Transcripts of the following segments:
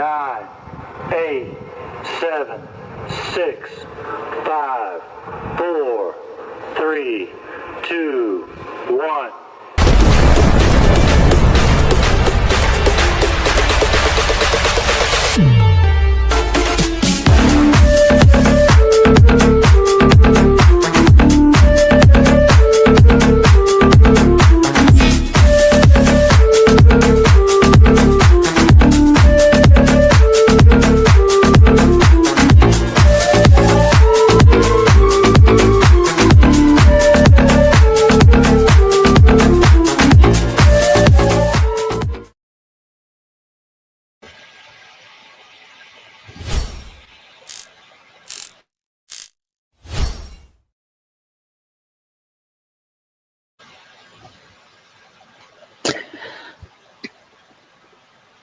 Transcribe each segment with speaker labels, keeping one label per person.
Speaker 1: 9, 8, 7, 6, 5, 4, 3, 2, 1.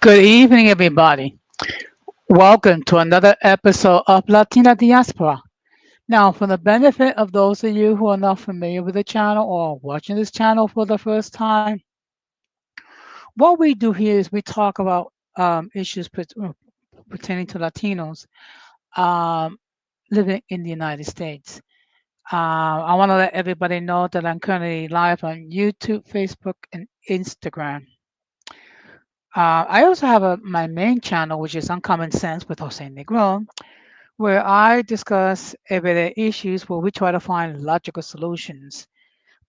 Speaker 2: Good evening, everybody. Welcome to another episode of Latina Diaspora. Now, for the benefit of those of you who are not familiar with the channel or watching this channel for the first time, what we do here is we talk about issues pertaining to Latinos um, living in the United States. I want to let everybody know that I'm currently live on YouTube, Facebook, and Instagram. I also have my main channel, which is Uncommon Sense with Jose Negron, where I discuss everyday issues where we try to find logical solutions,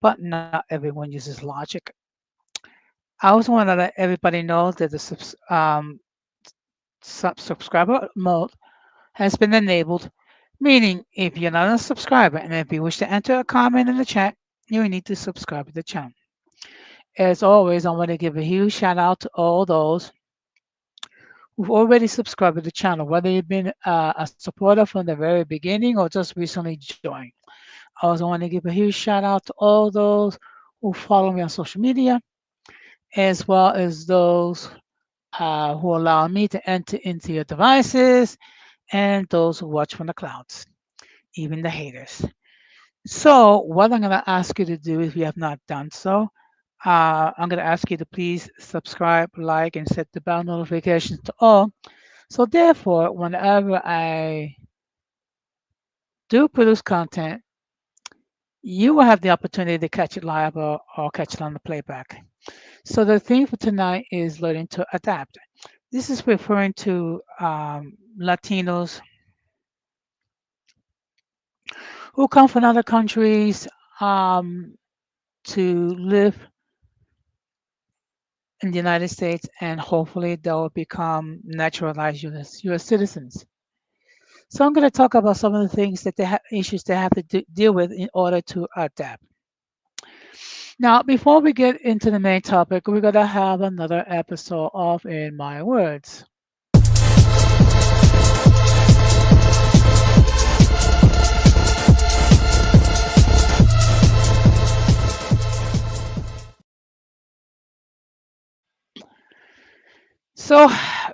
Speaker 2: but not everyone uses logic. I also want to let everybody know that the subscriber mode has been enabled, meaning if you're not a subscriber and if you wish to enter a comment in the chat, you need to subscribe to the channel. As always, I want to give a huge shout out to all those who've already subscribed to the channel, whether you've been a supporter from the very beginning or just recently joined. I also want to give a huge shout out to all those who follow me on social media, as well as those who allow me to enter into your devices and those who watch from the clouds, even the haters. So, what I'm going to ask you to do if you have not done so, I'm going to ask you to please subscribe, like, and set the bell notifications to all. So, therefore, whenever I do produce content, you will have the opportunity to catch it live or catch it on the playback. So the theme for tonight is learning to adapt. This is referring to Latinos who come from other countries um, to live in the United States, and hopefully they'll become naturalized US citizens. So I'm going to talk about some of the things that they have issues they have to deal with in order to adapt. Now, before we get into the main topic, we're going to have another episode of In My Words. So,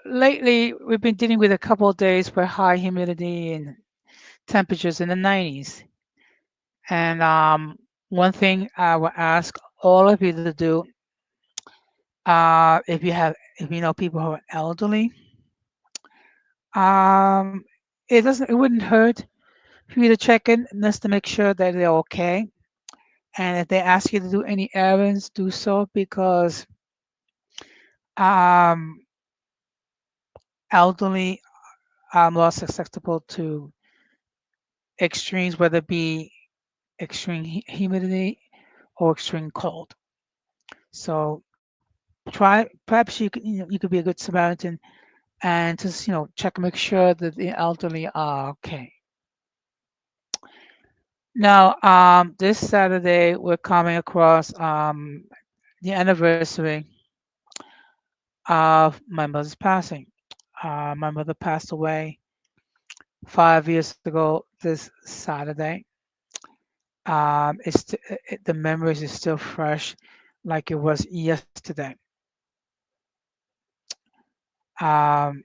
Speaker 2: lately, we've been dealing with a couple of days where high humidity and temperatures in the 90s. And one thing I will ask all of you to do, if you know people who are elderly, um, it wouldn't hurt for you to check in just to make sure that they're okay. And if they ask you to do any errands, do so because um, elderly are more susceptible to extremes, whether it be extreme humidity or extreme cold. So perhaps you could be a good Samaritan and just check and make sure that the elderly are okay. Now, this Saturday we're coming across the anniversary of my mother's passing. My mother passed away 5 years ago this Saturday. The memories is still fresh, like it was yesterday. Um,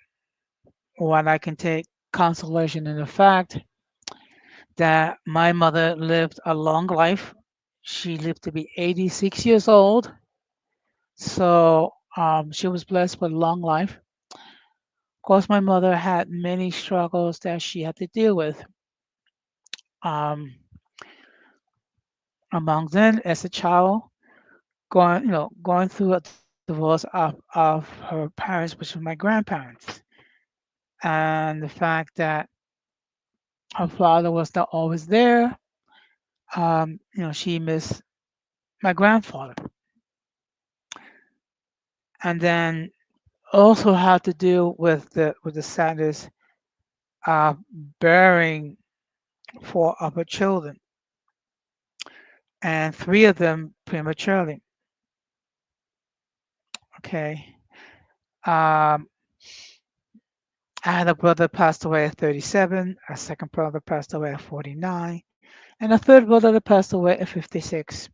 Speaker 2: what I can take consolation in the fact that my mother lived a long life. She lived to be 86 years old, so she was blessed with a long life. Of course, my mother had many struggles that she had to deal with. Um, Among them, as a child, going through a divorce of her parents, which were my grandparents, and the fact that her father was not always there. She missed my grandfather, and then also had to deal with the sadness of bearing four of her children, and three of them prematurely. Okay. Um, I had a brother passed away at 37, a second brother passed away at 49, and a third brother that passed away at 56.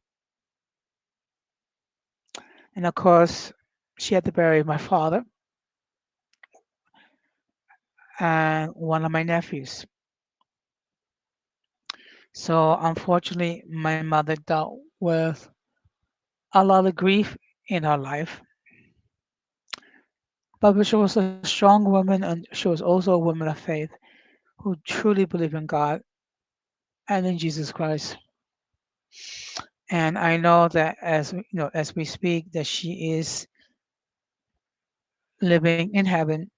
Speaker 2: And of course, she had to bury my father and one of my nephews. So unfortunately, my mother dealt with a lot of grief in her life, but she was a strong woman and she was also a woman of faith who truly believed in God and in Jesus Christ. And I know that as we speak, that she is living in heaven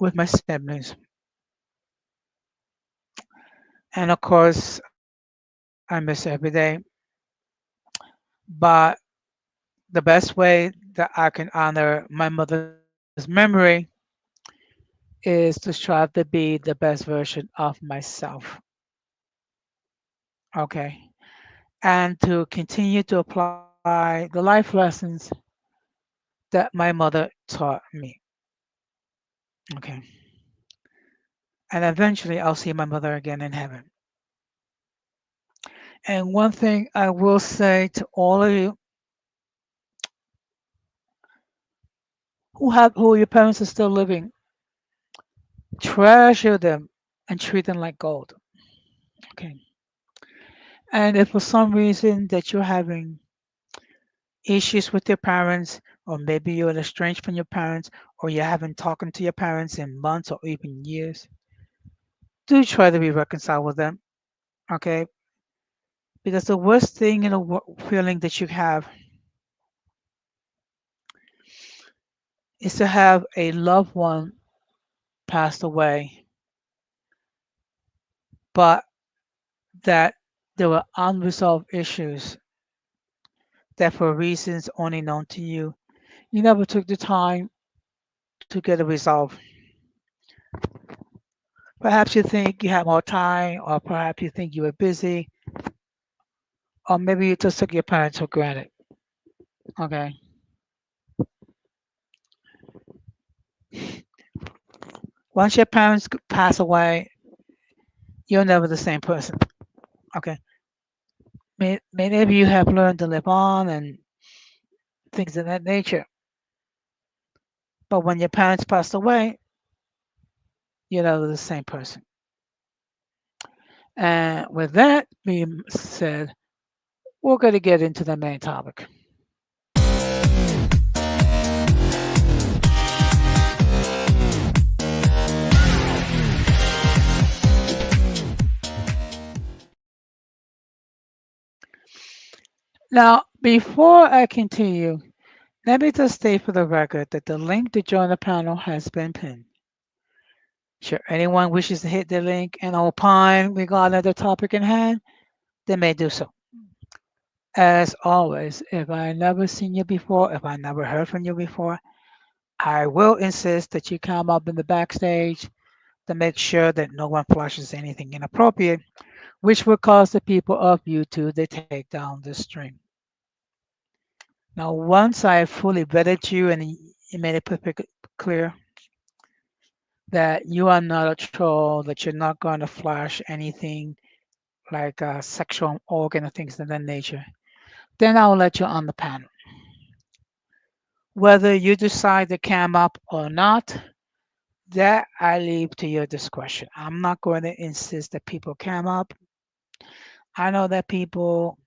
Speaker 2: with my siblings. And of course, I miss her every day. But the best way that I can honor my mother's memory is to strive to be the best version of myself. Okay. And to continue to apply the life lessons that my mother taught me. Okay. And eventually I'll see my mother again in heaven. And one thing I will say to all of you who your parents are still living, treasure them and treat them like gold. Okay. And if for some reason that you're having issues with your parents, or maybe you're estranged from your parents, or you haven't talked to your parents in months or even years, do try to be reconciled with them. Okay. Because the worst thing in a feeling that you have is to have a loved one passed away, but that there were unresolved issues that for reasons only known to you, you never took the time to get it resolved. Perhaps you think you had more time, or perhaps you think you were busy, or maybe you just took your parents for granted. Okay. Once your parents pass away, you're never the same person. Okay. Many of you have learned to live on and things of that nature. But when your parents passed away, you're never the same person. And with that being said, we're going to get into the main topic. Now, before I continue, let me just state for the record that the link to join the panel has been pinned. Should anyone wishes to hit the link and opine regarding the topic in hand, they may do so. As always, if I never seen you before, if I never heard from you before, I will insist that you come up in the backstage to make sure that no one flashes anything inappropriate, which will cause the people of YouTube to take down the stream. Now, once I fully vetted you and made it perfectly clear that you are not a troll, that you're not going to flash anything like a sexual organ or things of that nature, then I'll let you on the panel. Whether you decide to cam up or not, that I leave to your discretion. I'm not going to insist that people cam up. I know that people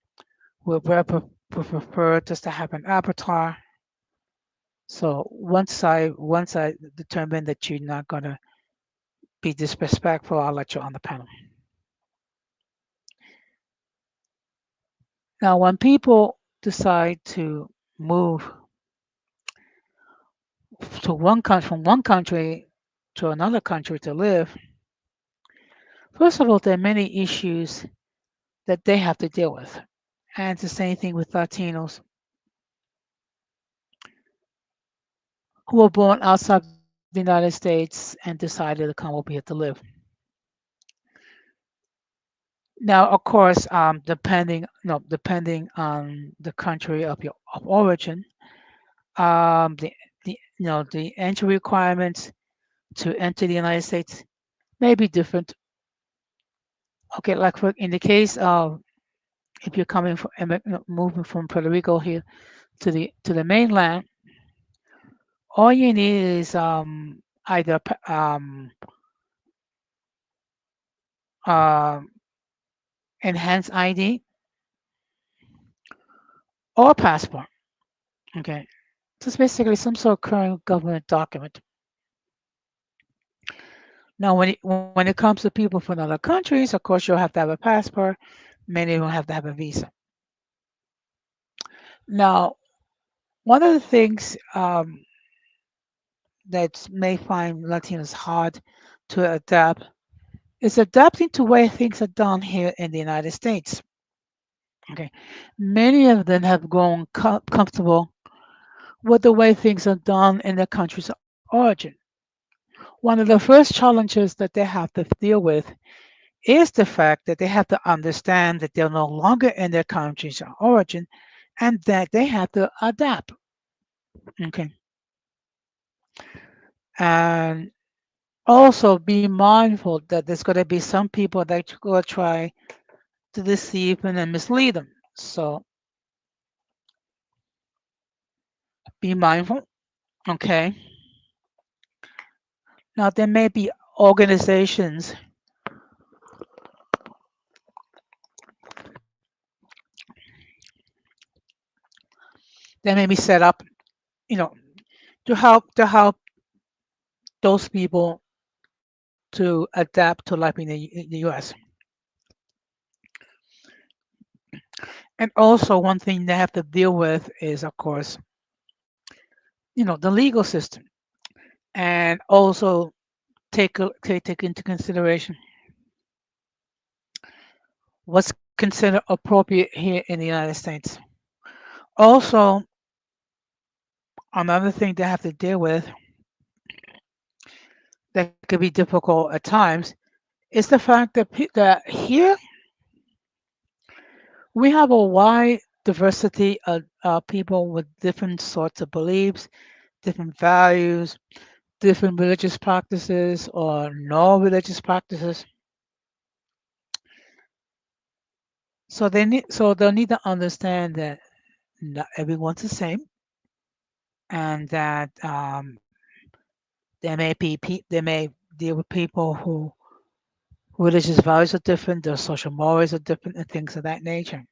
Speaker 2: will prefer just to have an avatar, So once I determine that you're not gonna be disrespectful, I'll let you on the panel. Now, when people decide to move to one country from one country to another country to live, first of all, there are many issues that they have to deal with. And it's the same thing with Latinos who were born outside the United States and decided to come over here to live. Now, of course, depending on the country of your of origin, the entry requirements to enter the United States may be different. Okay, like in the case of if you're coming from moving from Puerto Rico here to the mainland, all you need is either uh, enhanced ID or passport. Okay, so it's basically some sort of current government document. Now, when it comes to people from other countries, of course, you'll have to have a passport. Many will have to have a visa. Now, one of the things that may find Latinos hard to adapt is adapting to way things are done here in the United States. Okay, many of them have grown comfortable with the way things are done in their countries of origin. One of the first challenges that they have to deal with is the fact that they have to understand that they're no longer in their countries of origin and that they have to adapt. Okay, and also be mindful that there's going to be some people that will try to deceive and then mislead them. So be mindful. Okay. Now there may be organizations that may be set up, you know, to help those people to adapt to life in the U.S. And also one thing they have to deal with is, of course, the legal system, and also take into consideration what's considered appropriate here in the United States. Also, another thing they have to deal with that could be difficult at times is the fact that here we have a wide diversity of people with different sorts of beliefs, different values, different religious practices or no religious practices. So they'll need to understand that not everyone's the same, and that they may deal with people who religious values are different, their social mores are different, and things of that nature.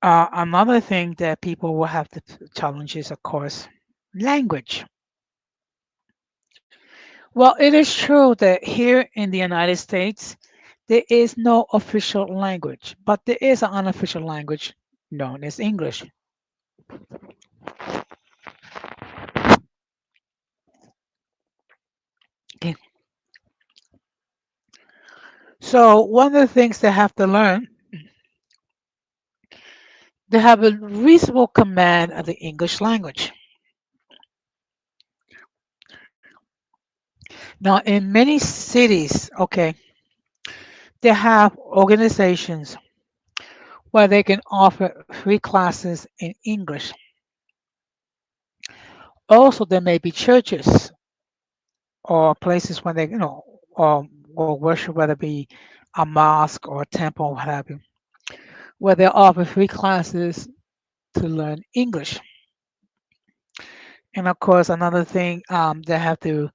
Speaker 2: Another thing that people will have to challenge is, of course, language. Well, it is true that here in the United States, there is no official language, but there is an unofficial language known as English. Okay. So one of the things they have to learn, they have a reasonable command of the English language. Now, in many cities, okay, they have organizations where they can offer free classes in English. Also, there may be churches or places where they, or worship, whether it be a mosque or a temple, what have you, where they offer free classes to learn English. And of course, another thing they have to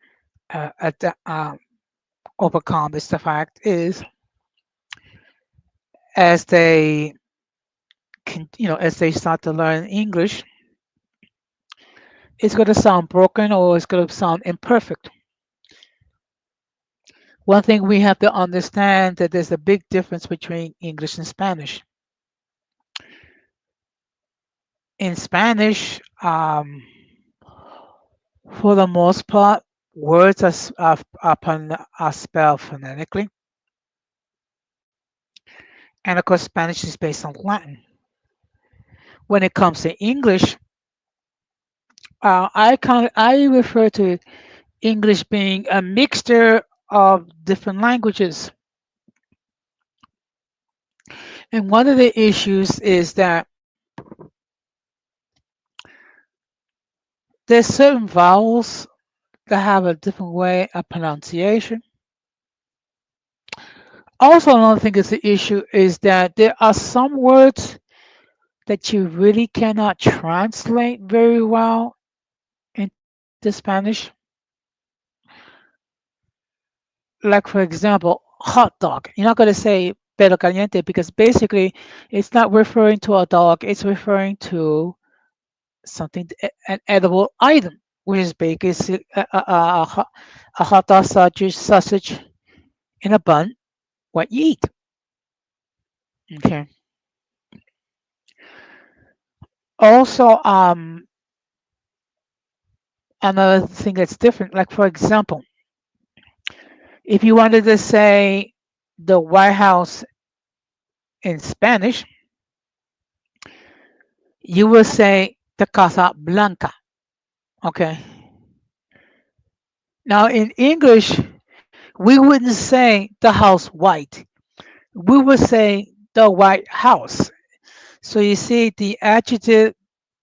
Speaker 2: overcome is the fact is as they as they start to learn English, it's going to sound broken or it's going to sound imperfect. One thing we have to understand that there's a big difference between English and Spanish. In Spanish, for the most part, words are spelled phonetically, and of course, Spanish is based on Latin. When it comes to English, I refer to English being a mixture of different languages. And one of the issues is that there's certain vowels that have a different way of pronunciation. Also, another thing is the issue is that there are some words that you really cannot translate very well into Spanish. Like, for example, hot dog. You're not going to say perro caliente because basically it's not referring to a dog, it's referring to something, an edible item, which is basically a hot dog sausage in a bun, what you eat. Okay. Also, another thing that's different, like for example, if you wanted to say the White House in Spanish, you will say the Casa Blanca. Okay. Now in English, we wouldn't say the house white. We would say the White House. So you see, the adjective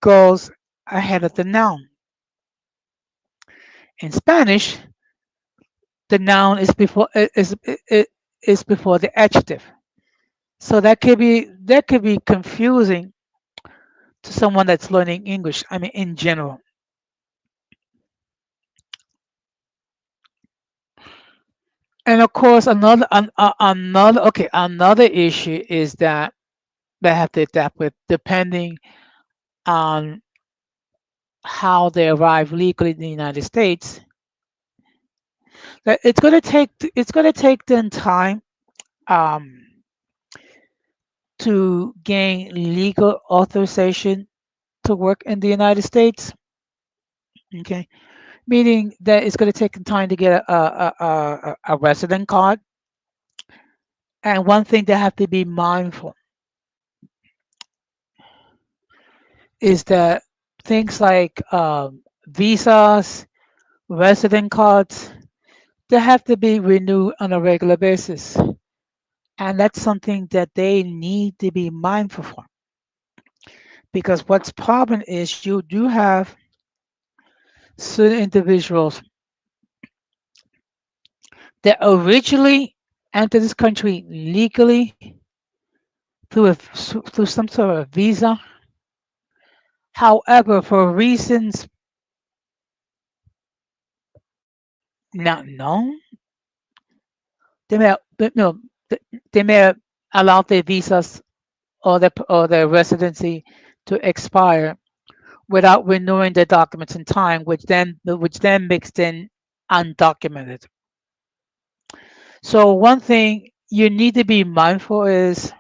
Speaker 2: goes ahead of the noun. In Spanish, the noun is before the adjective. So that could be confusing to someone that's learning English. I mean, in general. And of course, another issue is that they have to adapt with depending on how they arrive legally in the United States. That it's going to take them time um, to gain legal authorization to work in the United States. Okay, meaning that it's going to take them time to get a resident card. And one thing they have to be mindful is that things like visas, resident cards, they have to be renewed on a regular basis. And that's something that they need to be mindful for. Because what's problem is you do have certain individuals that originally entered this country legally through some sort of visa. However, for reasons not known, they may no, they may have allowed their visas or their residency to expire without renewing their documents in time, which then makes them undocumented. So one thing you need to be mindful is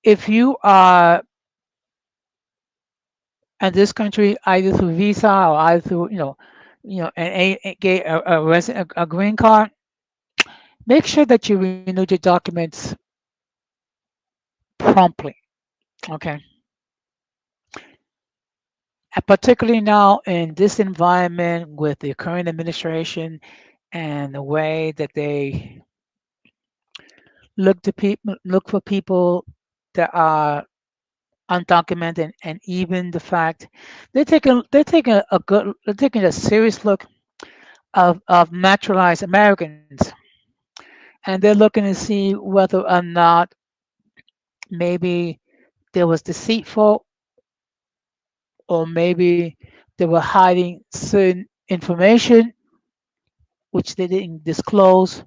Speaker 2: if you are in this country either through visa or either through get a green card, make sure that you renew your documents promptly. Okay, and particularly now in this environment with the current administration and the way that they look for people that are undocumented, and even the fact they're taking a serious look of naturalized Americans, and they're looking to see whether or not maybe there was deceitful, or maybe they were hiding certain information which they didn't disclose,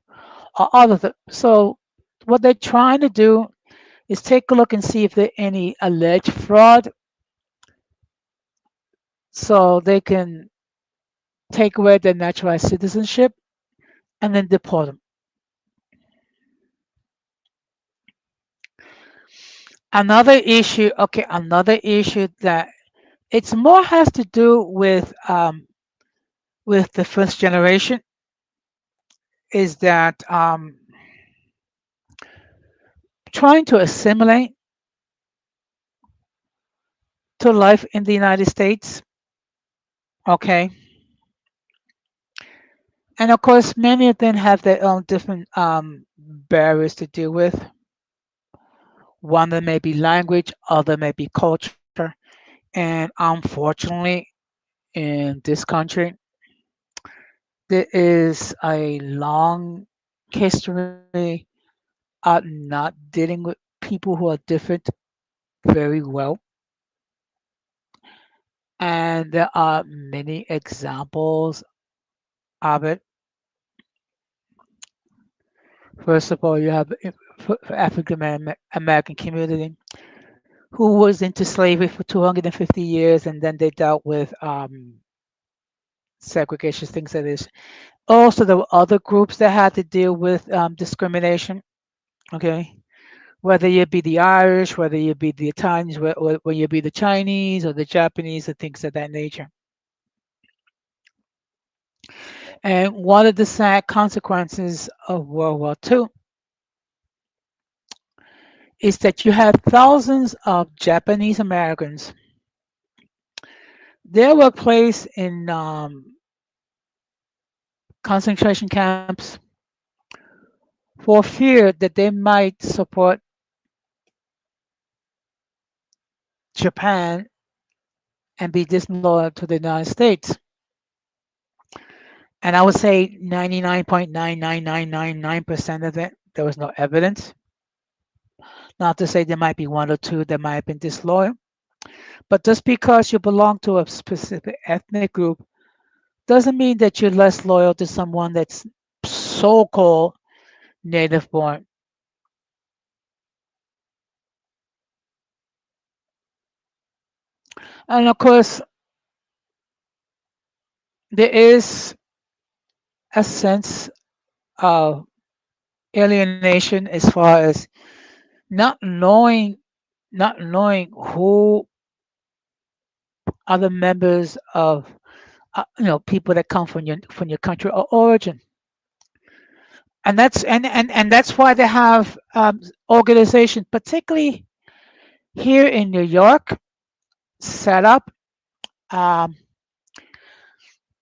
Speaker 2: or all of it. So what they're trying to do is take a look and see if there any alleged fraud, so they can take away their naturalized citizenship and then deport them. Another issue that it's more has to do with the first generation is that trying to assimilate to life in the United States. Okay, and of course, many of them have their own different barriers to deal with. One that may be language, other may be culture, and unfortunately, in this country, there is a long history of not dealing with people who are different very well. And there are many examples of it. First of all, you have for African American community who was into slavery for 250 years, and then they dealt with segregation, things like this. Also, there were other groups that had to deal with discrimination. Okay, whether you be the Irish, whether you be the Italians, whether you be the Chinese or the Japanese, or things of that nature. And one of the sad consequences of World War II is that you had thousands of Japanese Americans. They were placed in concentration camps for fear that they might support Japan and be disloyal to the United States. And I would say 99.99999% of it, there was no evidence. Not to say there might be one or two that might have been disloyal, but just because you belong to a specific ethnic group doesn't mean that you're less loyal to someone that's so called native born. And of course, there is a sense of alienation as far as not knowing not knowing who are the members of people that come from your country of origin. And that's why they have organizations, particularly here in New York, set up um,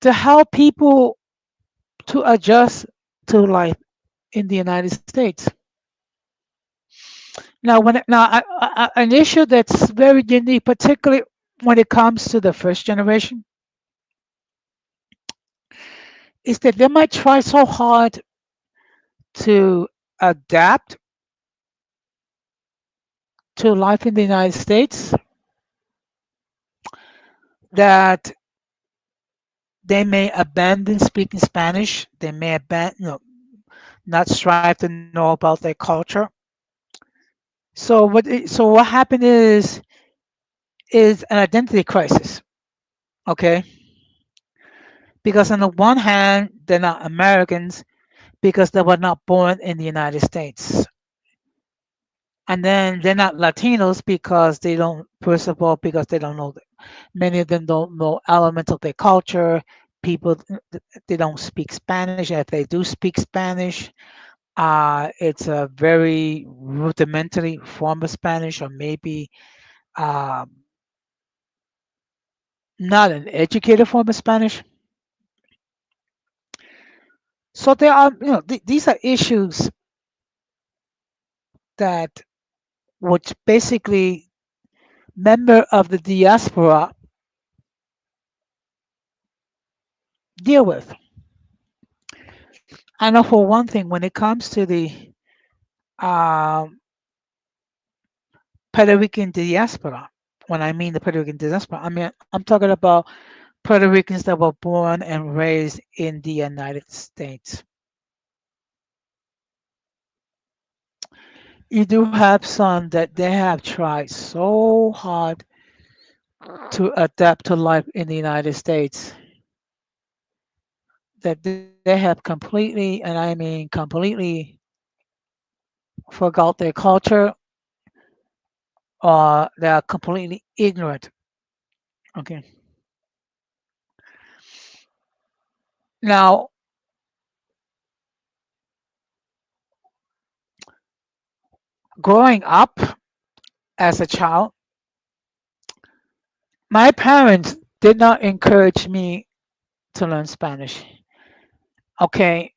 Speaker 2: to help people to adjust to life in the United States. An issue that's very unique, particularly when it comes to the first generation, is that they might try so hard to adapt to life in the United States that they may abandon speaking Spanish. They may abandon, not strive to know about their culture. So what happened is an identity crisis. Okay, because on the one hand, they're not Americans because they were not born in the United States. And then they're not Latinos because they don't, first of all, because they don't know, many of them don't know elements of their culture. People, they don't speak Spanish. If they do speak Spanish, it's a very rudimentary form of Spanish, or maybe um, not an educated form of Spanish. So there are, these are issues that which basically member of the diaspora deal with. I know for one thing, when it comes to the um, Puerto Rican diaspora, when I mean the Puerto Rican diaspora, I mean I'm talking about Puerto Ricans that were born and raised in the United States. You do have some that they have tried so hard to adapt to life in the United States that they have completely, and I mean completely, forgot their culture, or they are completely ignorant. Okay. Now, growing up as a child, my parents did not encourage me to learn Spanish. Okay.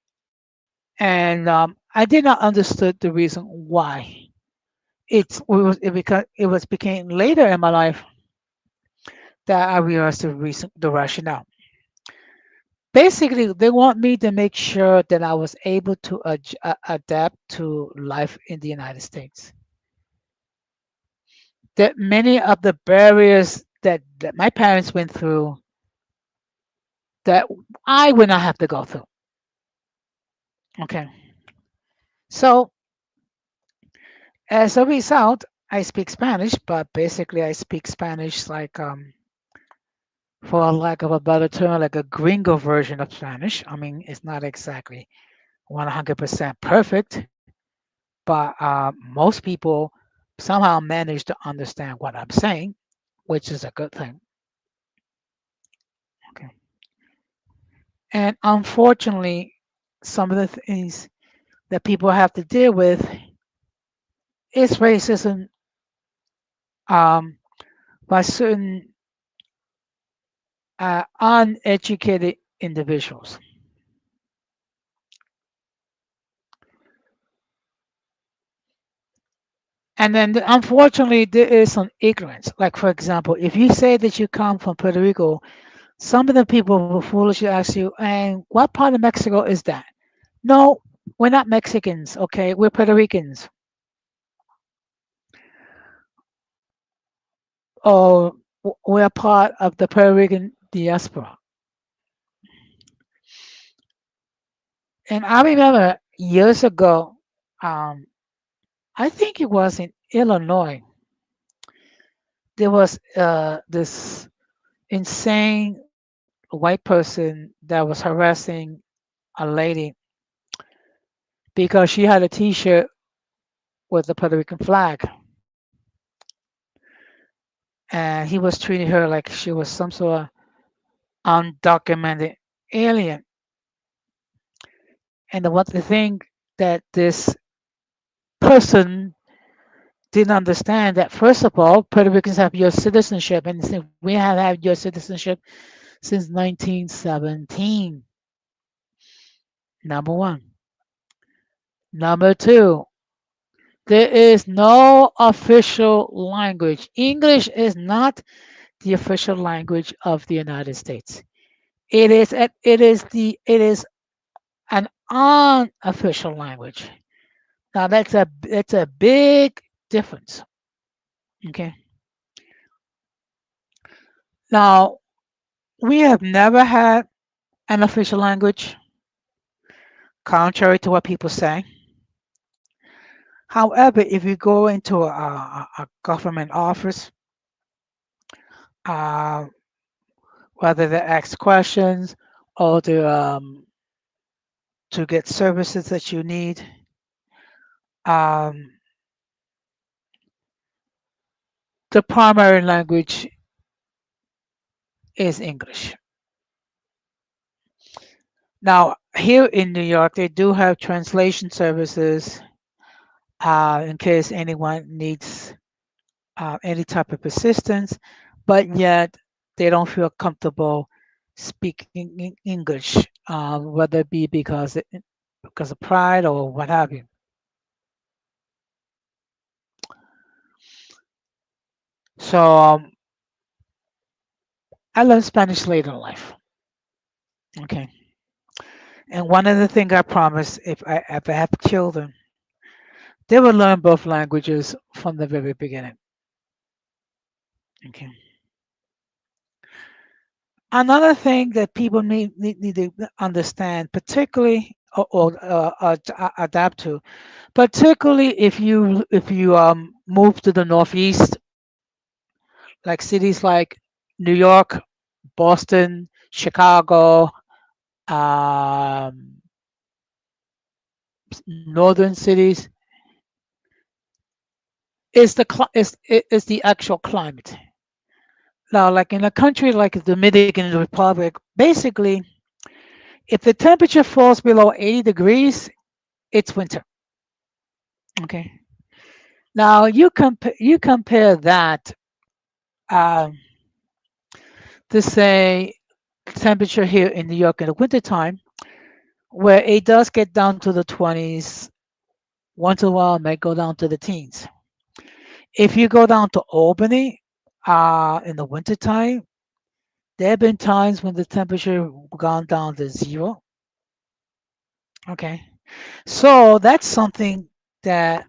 Speaker 2: And I did not understood the reason why. It was became later in my life that I realized the rationale. Basically, they want me to make sure that I was able to adapt to life in the United States. That many of the barriers that my parents went through, that I would not have to go through. Okay. So as a result, I speak Spanish, but basically I speak Spanish like, for lack of a better term, like a gringo version of Spanish. I mean, it's not exactly 100% perfect, but most people somehow manage to understand what I'm saying, which is a good thing. Okay. And unfortunately, some of the things that people have to deal with is racism, um, by certain uneducated individuals. And then, unfortunately, there is some ignorance. Like, for example, if you say that you come from Puerto Rico, some of the people will foolishly ask you, and what part of Mexico is that? No, we're not Mexicans, okay? We're Puerto Ricans. Or we're part of the Puerto Rican diaspora. And I remember years ago, um, I think it was in Illinois, there was this insane white person that was harassing a lady because she had a T-shirt with the Puerto Rican flag, and he was treating her like she was some sort of undocumented alien. And the thing that this person didn't understand, that first of all, Puerto Ricans have your citizenship, and we have had your citizenship since 1917. Number one. Number two, there is no official language. English is not the official language of the United States. It is an unofficial language. Now that's a big difference. Okay. Now we have never had an official language, contrary to what people say. However, if you go into a government office, uh, whether they ask questions or to get services that you need, um, the primary language is English. Now, here in New York, they do have translation services in case anyone needs any type of assistance, but yet they don't feel comfortable speaking English, whether it be because of pride or what have you. So I learned Spanish later in life. Okay, and one of the things I promised, if I have children, they will learn both languages from the very beginning. Okay. Another thing that people need to understand, particularly or adapt to, particularly if you move to the Northeast, like cities like New York, Boston, Chicago, um, northern cities, is the actual climate. Now, like in a country like the Dominican Republic, basically, if the temperature falls below 80 degrees, it's winter. Okay. Now you compare that um, to say temperature here in New York in the wintertime, where it does get down to the 20s. Once in a while, it might go down to the teens. If you go down to Albany in the wintertime, there have been times when the temperature gone down to zero. Okay. So that's something that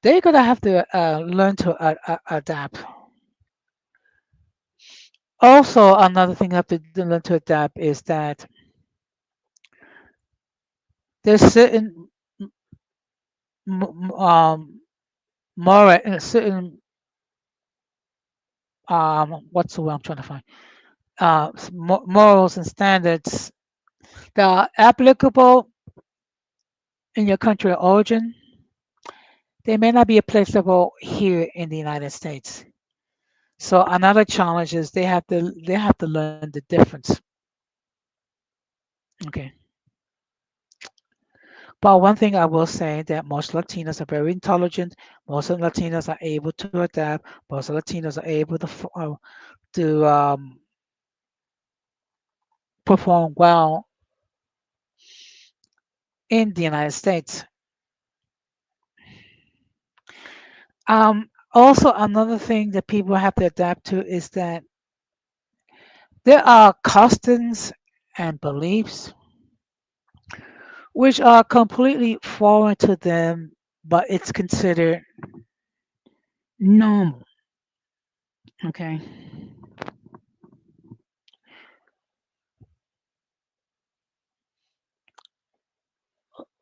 Speaker 2: they're gonna have to learn to adapt. Also, another thing I have to learn to adapt is that there's certain certain what's the word I'm trying to find morals and standards that are applicable in your country of origin. They may not be applicable here in the United States. So another challenge is they have to learn the difference. Okay. But one thing I will say that most Latinos are very intelligent. Most of Latinos are able to adapt. Most Latinos are able to perform well in the United States. Also, another thing that people have to adapt to is that there are customs and beliefs which are completely foreign to them, but it's considered normal. Okay.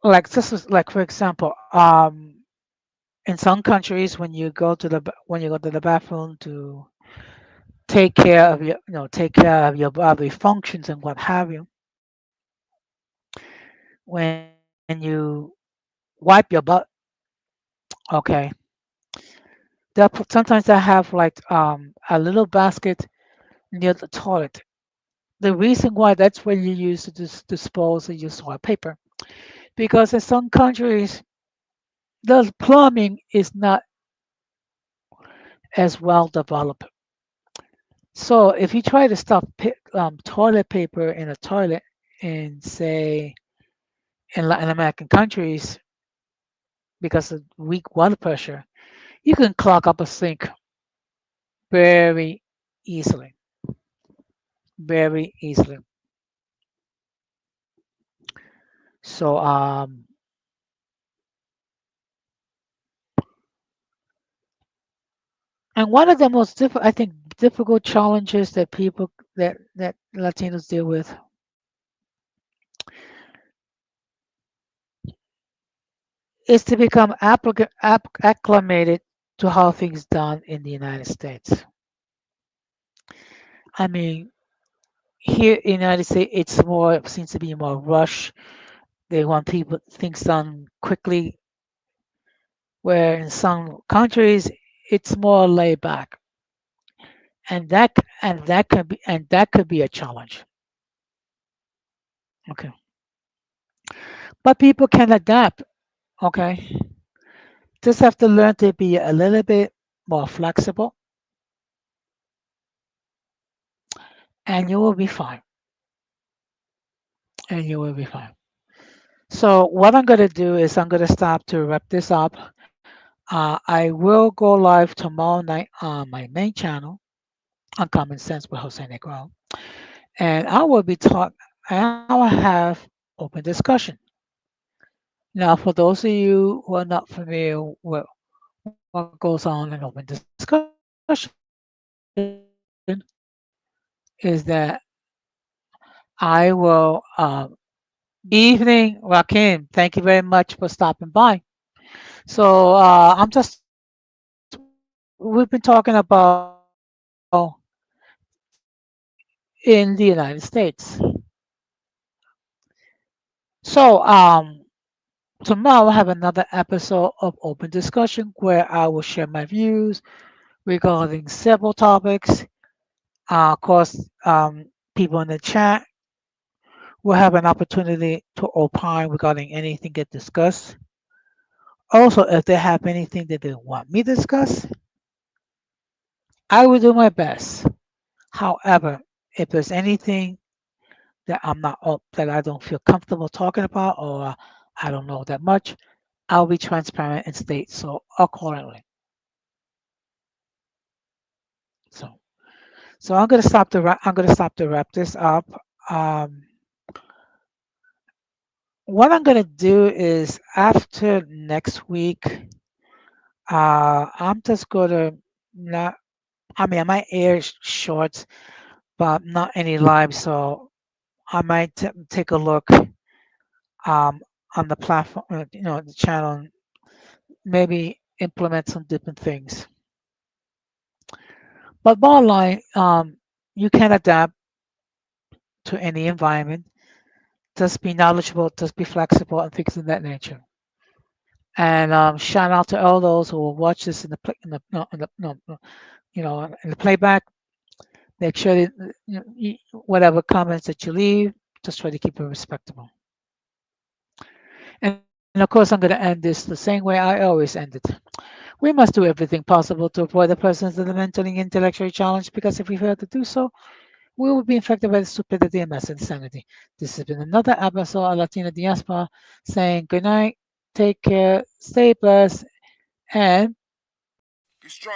Speaker 2: Like this is like for example, in some countries when you go to the bathroom to take care of your bodily functions and what have you, when you wipe your butt, okay, sometimes they have like a little basket near the toilet. The reason why that's where you use to dispose of your toilet paper, because in some countries the plumbing is not as well developed. So if you try to stuff toilet paper in a toilet in say in Latin American countries because of weak water pressure, you can clog up a sink very easily, very easily. So and one of the most I think difficult challenges that that Latinos deal with is to become acclimated to how things done in the United States. I mean, here in the United States, it's more seems to be more rush. They want people things done quickly, where in some countries it's more laid back, and that could be a challenge. Okay, but people can adapt. Okay, just have to learn to be a little bit more flexible, and you will be fine. And you will be fine. So what I'm going to do is I'm going to stop to wrap this up. I will go live tomorrow night on my main channel on Common Sense with Jose Negro, and I will be talk. I will have open discussion. Now, for those of you who are not familiar with what goes on in open discussion, is that I will. Evening, Rakim. Thank you very much for stopping by. So we've been talking about in the United States. So tomorrow I have another episode of Open Discussion where I will share my views regarding several topics. Of course, people in the chat will have an opportunity to opine regarding anything get discussed. Also, if they have anything that they want me to discuss, I will do my best. However, if there's anything that I don't feel comfortable talking about or I don't know that much, I'll be transparent and state so accordingly. So I'm gonna stop to wrap this up. Um, what I'm gonna do is after next week, I'm just gonna not. I mean, I might air shorts, but not any live. So I might take a look um, on the platform, the channel, and maybe implement some different things. But bottom line, you can adapt to any environment. Just be knowledgeable, just be flexible, and things of that nature. And shout out to all those who will watch this in the play, in the, no, in the no, in the playback. Make sure that whatever comments that you leave, just try to keep it respectable. And of course, I'm going to end this the same way I always end it. We must do everything possible to avoid the presence of the mentally and intellectually challenged because if we fail to do so, we will be infected by the stupidity and mass insanity. This has been another episode of Latina Diaspora saying good night, take care, stay blessed, and
Speaker 3: Be strong.